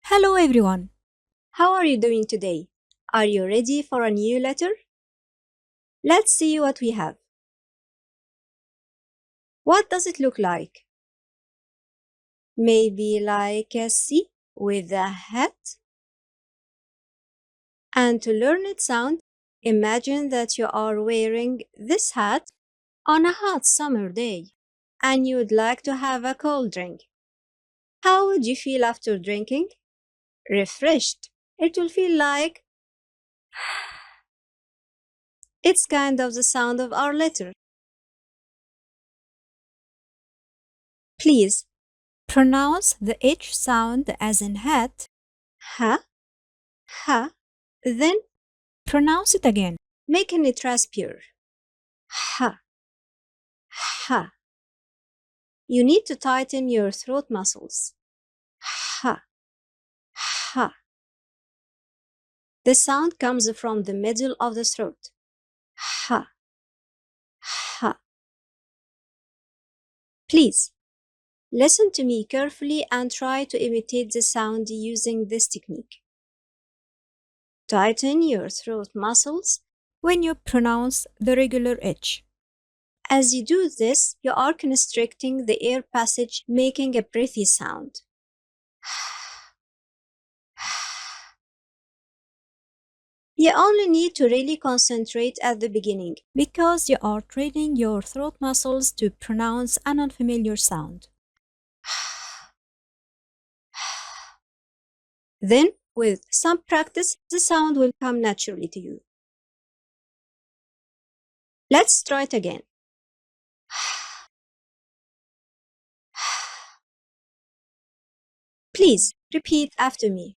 Hello everyone. How are you doing today? Are you ready for a new letter? Let's see what we have. What does it look like? Maybe like a C with a hat? And to learn its sound, imagine that you are wearing this hat on a hot summer day and you would like to have a cold drink. How would you feel after drinking? Refreshed. It will feel like it's kind of the sound of our letter. Please pronounce the H sound as in hat. Ha, ha. Then pronounce it again, making it raspier. Ha, ha. You need to tighten your throat muscles. Ha, ha. The sound comes from the middle of the throat. Ha, ha. Please listen to me carefully and try to imitate the sound using this technique. Tighten your throat muscles when you pronounce the regular H. As you do this, you are constricting the air passage, making a breathy sound. You only need to really concentrate at the beginning because you are training your throat muscles to pronounce an unfamiliar sound. Then, with some practice, the sound will come naturally to you. Let's try it again. Please repeat after me.